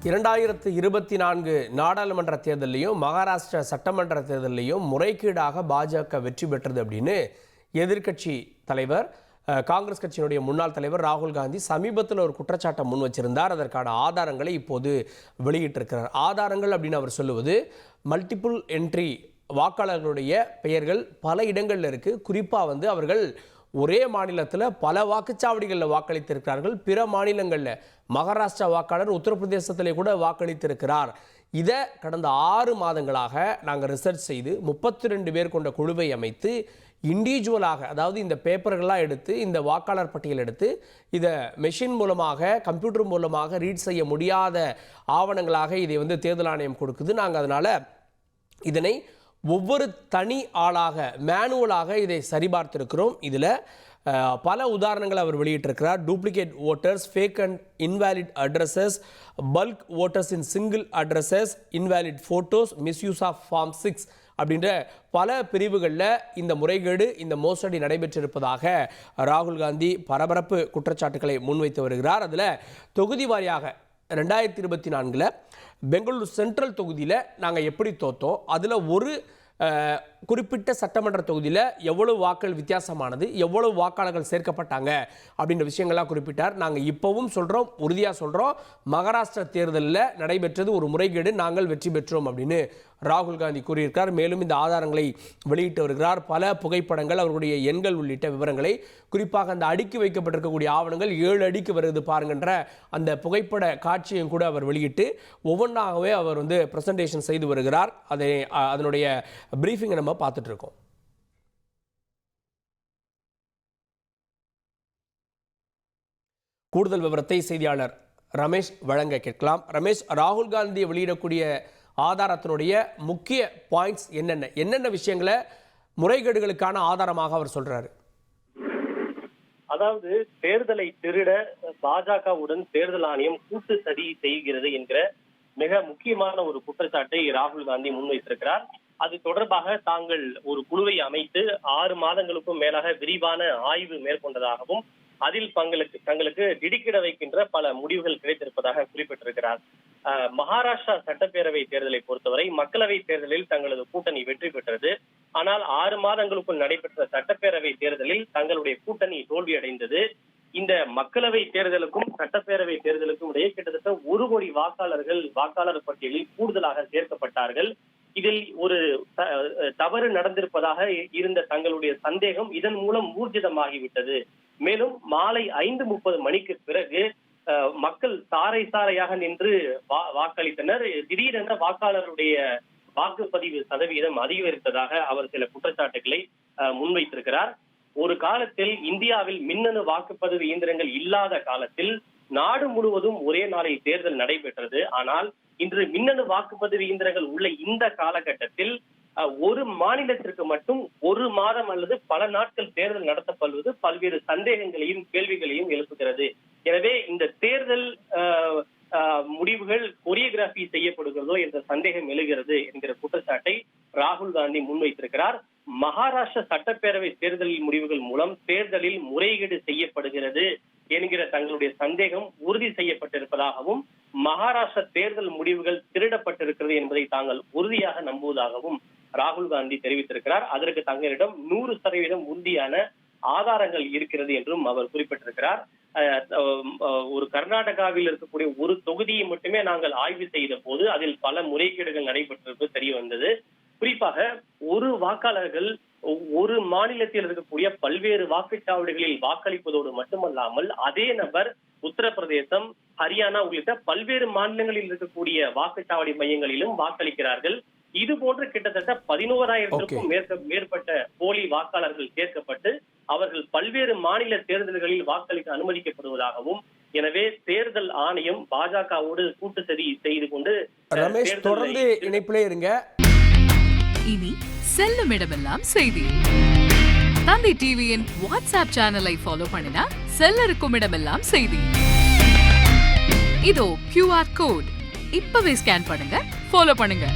2024 நாடாளுமன்ற தேர்தலையும் மகாராஷ்டிரா சட்டமன்ற தேர்தலையும் முறைகேடாக பாஜக வெற்றி பெற்றது அப்படின்னு எதிர்க்கட்சி தலைவர் காங்கிரஸ் கட்சியினுடைய முன்னாள் தலைவர் ராகுல் காந்தி சமீபத்தில் ஒரு குற்றச்சாட்டை முன் வச்சிருந்தார். அதற்கான ஆதாரங்களை இப்போது வெளியிட்டிருக்கிறார். ஆதாரங்கள் அப்படின்னு அவர் சொல்லுவது மல்டிபிள் என்ட்ரி வாக்காளர்களுடைய பெயர்கள் பல இடங்களில் இருக்குது. குறிப்பாக அவர்கள் ஒரே மாநிலத்தில் பல வாக்குச்சாவடிகளில் வாக்களித்திருக்கிறார்கள். பிற மாநிலங்களில் மகாராஷ்டிரா வாக்காளர் உத்தரப்பிரதேசத்திலே கூட வாக்களித்திருக்கிறார். இதை கடந்த 6 மாதங்களாக நாங்கள் ரிசர்ச் செய்து 32 பேர் கொண்ட குழுவை அமைத்து இண்டிவிஜுவலாக, அதாவது இந்த பேப்பர்கள்லாம் எடுத்து, இந்த வாக்காளர் பட்டியல் எடுத்து, இதை மெஷின் மூலமாக கம்ப்யூட்டர் மூலமாக ரீட் செய்ய முடியாத ஆவணங்களாக இதை தேர்தல் ஆணையம் கொடுக்குது. நாங்கள் அதனால் இதனை ஒவ்வொரு தனி ஆளாக மேனுவலாக இதை சரிபார்த்திருக்கிறோம். இதில் பல உதாரணங்கள் அவர் வெளியிட்டிருக்கிறார். Duplicate voters, fake and invalid addresses, bulk voters in single addresses, invalid photos, misuse of form 6 அப்படின்ற பல பிரிவுகளில் இந்த முறைகேடு, இந்த மோசடி நடைபெற்றிருப்பதாக ராகுல் காந்தி பரபரப்பு குற்றச்சாட்டுகளை முன்வைத்து வருகிறார். அதில் தொகுதி வாரியாக 2024 பெங்களூரு சென்ட்ரல் தொகுதியில் நாங்கள் எப்படி தோற்றோம், அதில் ஒரு குறிப்பிட்ட சட்டமன்ற தொகுதியில் எவ்வளவு வாக்கள் வித்தியாசமானது, எவ்வளவு வாக்காளர்கள் சேர்க்கப்பட்டாங்க அப்படின்ற விஷயங்கள்லாம் குறிப்பிட்டார். நாங்கள் இப்போவும் சொல்கிறோம், உறுதியாக சொல்கிறோம், மகாராஷ்டிரா தேர்தலில் நடைபெற்றது ஒரு முறைகேடு, நாங்கள் வெற்றி பெற்றோம் அப்படின்னு ராகுல் காந்தி கூறியிருக்கார். மேலும் இந்த ஆதாரங்களை வெளியிட்டு வருகிறார். பல புகைப்படங்கள், அவர்களுடைய எண்கள் உள்ளிட்ட விவரங்களை, குறிப்பாக அந்த அடுக்கி வைக்கப்பட்டிருக்கக்கூடிய ஆவணங்கள் 7 அடிக்கு வருது பாருங்கன்ற அந்த புகைப்பட காட்சியும் கூட அவர் வெளியிட்டு ஒவ்வொன்றாகவே அவர் பிரசன்டேஷன் செய்து வருகிறார். அதனுடைய பிரீஃபிங்கை நம்ம பார்த்துட்டு இருக்கோம். கூடுதல் விவரத்தை செய்தியாளர் ரமேஷ் வழங்க கேட்கலாம். ரமேஷ், ராகுல் காந்தி வெளியிடக்கூடிய ஆதாரத்தினுடைய முக்கிய பாயிண்ட்ஸ் என்னென்ன விஷயங்களை முறைகேடுகளுக்கான ஆதாரமாக அவர் சொல்றாரு? அதாவது தேர்தலை திருட பாஜகவுடன் தேர்தல் ஆணையம் கூட்டு சதி செய்கிறது என்கிற மிக முக்கியமான ஒரு குற்றச்சாட்டை ராகுல் காந்தி முன்வைத்திருக்கிறார். அது தொடர்பாக தாங்கள் ஒரு குழுவை அமைத்து 6 மாதங்களுக்கும் மேலாக விரிவான ஆய்வு மேற்கொண்டதாகவும் அதில் தங்களுக்கு திடுக்கிட வைக்கின்ற பல முடிவுகள் கிடைத்திருப்பதாக குறிப்பிட்டிருக்கிறார். மகாராஷ்டிரா சட்டப்பேரவை தேர்தலை பொறுத்தவரை மக்களவை தேர்தலில் தங்களது கூட்டணி வெற்றி பெற்றது. ஆனால் 6 மாதங்களுக்குள் நடைபெற்ற சட்டப்பேரவை தேர்தலில் தங்களுடைய கூட்டணி தோல்வியடைந்தது. இந்த மக்களவை தேர்தலுக்கும் சட்டப்பேரவை தேர்தலுக்கும் இடையே கிட்டத்தட்ட 1 கோடி வாக்காளர்கள் வாக்காளர் பட்டியலில் கூடுதலாக சேர்க்கப்பட்டார்கள். இதில் ஒரு தவறு நடந்திருப்பதாக இருந்த தங்களுடைய சந்தேகம் இதன் மூலம் ஊர்ஜிதமாகிவிட்டது. மேலும் மாலை 5:30 மணிக்கு பிறகு மக்கள் சாறை சாறையாக நின்று வாக்களித்தனர். திடீரென வாக்காளருடைய வாக்குப்பதிவு சதவீதம் அதிகரித்ததாக அவர் சில குற்றச்சாட்டுகளை முன்வைத்திருக்கிறார். ஒரு காலத்தில் இந்தியாவில் மின்னணு வாக்குப்பதிவு இயந்திரங்கள் இல்லாத காலத்தில் நாடு முழுவதும் ஒரே நாளில் தேர்தல் நடைபெற்றது. ஆனால் இன்று மின்னணு வாக்குப்பதிவு இயந்திரங்கள் உள்ள இந்த காலகட்டத்தில் ஒரு மாநிலத்திற்கு மட்டும் 1 மாதம் அல்லது பல நாட்கள் தேர்தல் நடத்தப்படுவது பல்வேறு சந்தேகங்களையும் கேள்விகளையும் எழுப்புகிறது. எனவே இந்த தேர்தல் முடிவுகள் கொரியோகிராஃபி செய்யப்படுகிறதோ என்ற சந்தேகம் எழுகிறது என்கிற குற்றச்சாட்டை ராகுல் காந்தி முன்வைத்திருக்கிறார். மகாராஷ்டிரா சட்டப்பேரவை தேர்தலின் முடிவுகள் மூலம் தேர்தலில் முறைகேடு செய்யப்படுகிறது என்கிற தங்களுடைய சந்தேகம் உறுதி செய்யப்பட்டிருப்பதாகவும் மகாராஷ்டிரா தேர்தல் முடிவுகள் திருடப்பட்டிருக்கிறது என்பதை தாங்கள் உறுதியாக நம்புவதாகவும் ராகுல் காந்தி தெரிவித்திருக்கிறார். அதற்கு தங்களிடம் 100% உறுதியான ஆதாரங்கள் இருக்கிறது என்றும் அவர் குறிப்பிட்டிருக்கிறார். ஒரு கர்நாடகாவில் இருக்கக்கூடிய ஒரு தொகுதியை மட்டுமே நாங்கள் ஆய்வு செய்த போது அதில் பல முறைகேடுகள் நடைபெற்றிருப்பது தெரிய வந்தது. குறிப்பாக ஒரு வாக்காளர்கள் ஒரு மாநிலத்தில் இருக்கக்கூடிய பல்வேறு வாக்குச்சாவடிகளில் வாக்களிப்பதோடு மட்டுமல்லாமல் அதே நபர் உத்தரப்பிரதேசம், ஹரியானா உள்ளிட்ட பல்வேறு மாநிலங்களில் இருக்கக்கூடிய வாக்குச்சாவடி மையங்களிலும் வாக்களிக்கிறார்கள். இது போன்று கிட்டத்தட்ட 11,000க்கும் மேற்பட்ட போலி வாக்காளர்கள் சேர்க்கப்பட்டு அவர்கள் பல்வேறு மாநில தேர்தல்களில் வாக்களிக்க அனுமதிக்கப்படுவதாகவும், எனவே தேர்தல் ஆணையம் பாஜகவோடு கூட்டு சதி செய்து கொண்டு ரமேஷ் தொடர்ந்து இணைப்பிலே இருங்க. இனி செல்லும் இடமெல்லாம் செய்தி. தந்தை டிவியின் வாட்ஸ்அப் சேனலை ஃபாலோ பண்ணினா செல்ல இருக்கும் இடமெல்லாம் செய்தி. இதோ QR கோட் இப்பவே ஸ்கேன் பண்ணுங்க, ஃபாலோ பண்ணுங்க.